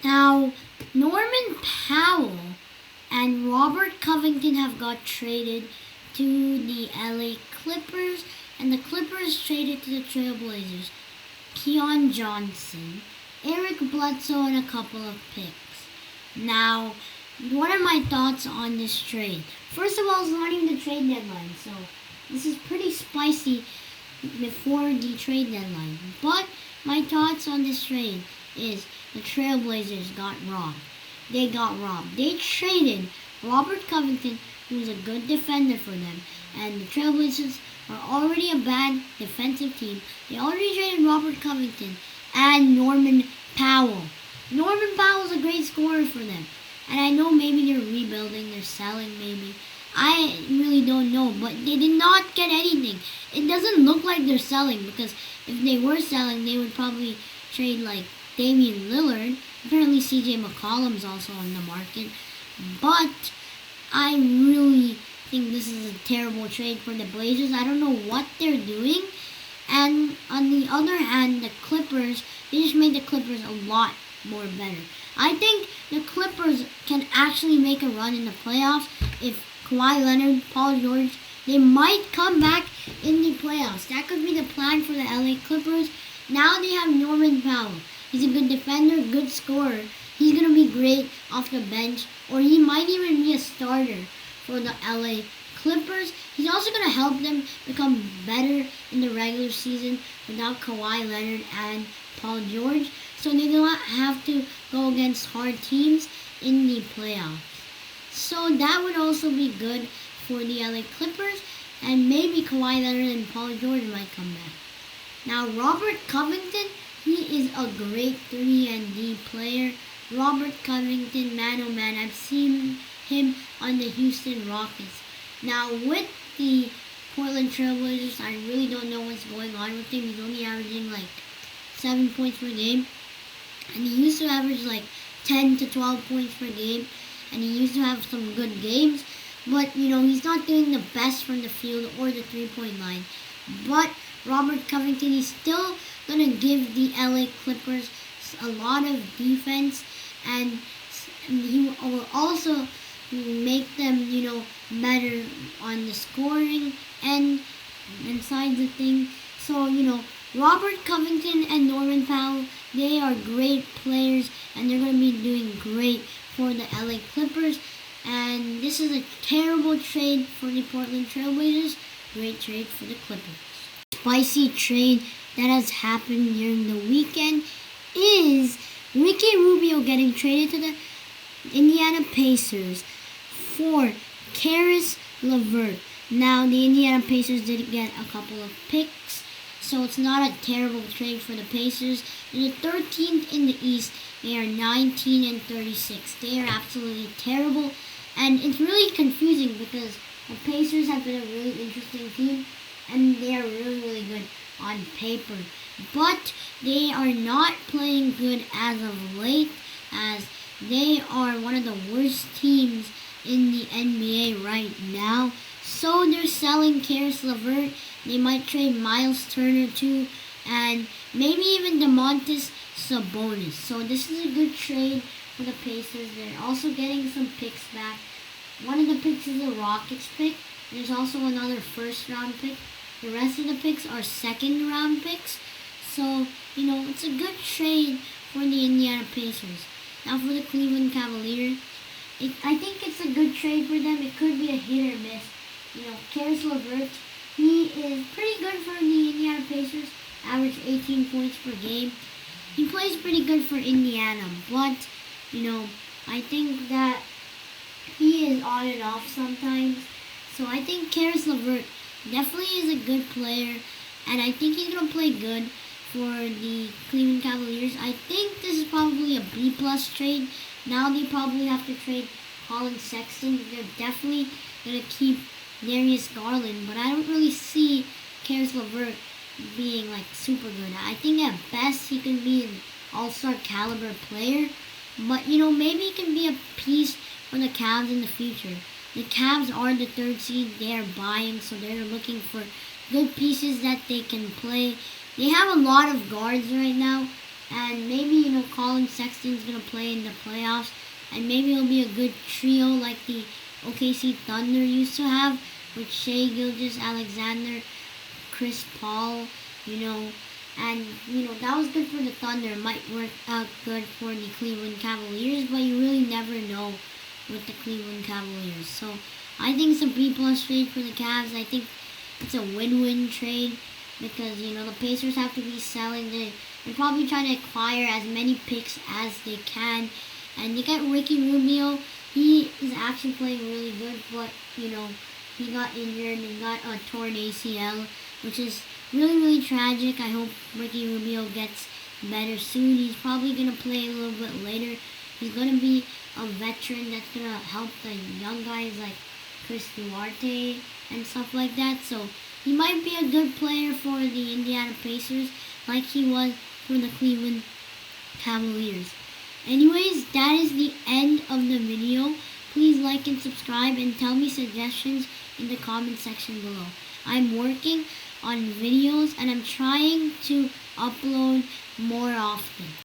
Now, Norman Powell and Robert Covington have got traded to the LA Clippers, and the Clippers traded to the Trailblazers Keon Johnson, Eric Bledsoe, and a couple of picks. Now, what are my thoughts on this trade? First of all, it's not even the trade deadline, so this is pretty spicy before the trade deadline. But my thoughts on this trade is the Trailblazers got robbed. They got robbed. They traded Robert Covington, who's a good defender for them, and the Trailblazers are already a bad defensive team. They already traded Robert Covington and Norman Powell. Norman Powell's a great scorer for them. And I know maybe they're rebuilding, they're selling maybe. I really don't know, but they did not get anything. It doesn't look like they're selling, because if they were selling, they would probably trade like Damian Lillard. Apparently CJ McCollum's also on the market. But I really think this is a terrible trade for the Blazers. I don't know what they're doing. And on the other hand, the Clippers, they just made the Clippers a lot more better. I think the Clippers can actually make a run in the playoffs if Kawhi Leonard, Paul George, they might come back in the playoffs. That could be the plan for the LA Clippers. Now they have Norman Powell. He's a good defender, good scorer. He's going to be great off the bench, or he might even be a starter for the LA Clippers. He's also going to help them become better in the regular season without Kawhi Leonard and Paul George, so they do not have to go against hard teams in the playoffs. So that would also be good for the LA Clippers, and maybe Kawhi Leonard and Paul George might come back. Now, Robert Covington, he is a great 3-and-D player. Robert Covington, man oh man, I've seen him on the Houston Rockets. Now, with the Portland Trailblazers, I really don't know what's going on with him. He's only averaging like 7 points per game. And he used to average like 10 to 12 points per game. And he used to have some good games. But, he's not doing the best from the field or the three-point line. But Robert Covington, he's still going to give the LA Clippers a lot of defense. And he will also make them, better on the scoring and sides of things. So, Robert Covington and Norman Powell, they are great players, and they're going to be doing great for the LA Clippers. And this is a terrible trade for the Portland Trailblazers. Great trade for the Clippers. Spicy trade that has happened during the weekend is Ricky Rubio getting traded to the Indiana Pacers for Caris Levert. Now, the Indiana Pacers did get a couple of picks, so it's not a terrible trade for the Pacers. They're the 13th in the East. They are 19-36. They are absolutely terrible, and it's really confusing because the Pacers have been a really interesting team, and they are really, really good on paper. But they are not playing good as of late, as they are one of the worst teams in the NBA right now. So they're selling Caris Levert. They might trade Miles Turner too, and maybe even DeMontis Sabonis. So this is a good trade for the Pacers. They're also getting some picks back. One of the picks is a Rockets pick. There's also another first-round pick. The rest of the picks are second-round picks. So, it's a good trade for the Indiana Pacers. Now for the Cleveland Cavaliers, I think it's a good trade for them. It could be a hit or miss. Caris Levert, he is pretty good for the Indiana Pacers. Average 18 points per game. He plays pretty good for Indiana, but, I think that he is on and off sometimes. So I think Caris Levert definitely is a good player, and I think he's going to play good for the Cleveland Cavaliers. I think this is probably a B-plus trade. Now they probably have to trade Colin Sexton. They're definitely going to keep Darius Garland, but I don't really see Caris Levert being like super good. I think at best he can be an all-star caliber player, but maybe he can be a piece for the Cavs in the future. The Cavs are the third seed. They are buying, so they're looking for good pieces that they can play. They have a lot of guards right now, And maybe, Colin Sexton's going to play in the playoffs. And maybe it'll be a good trio like the OKC Thunder used to have with Shea Gilgeous-Alexander, Chris Paul, and, that was good for the Thunder. It might work out good for the Cleveland Cavaliers, but you really never know with the Cleveland Cavaliers. So I think it's a B+ trade for the Cavs. I think it's a win-win trade because, the Pacers have to be selling. They're probably trying to acquire as many picks as they can. And they got Ricky Rubio. He is actually playing really good, but, he got injured and got a torn ACL, which is really, really tragic. I hope Ricky Rubio gets better soon. He's probably going to play a little bit later. He's going to be a veteran that's going to help the young guys like Chris Duarte and stuff like that. So he might be a good player for the Indiana Pacers like he was for the Cleveland Cavaliers. Anyways, that is the end of the video. Please like and subscribe and tell me suggestions in the comment section below. I'm working on videos and I'm trying to upload more often.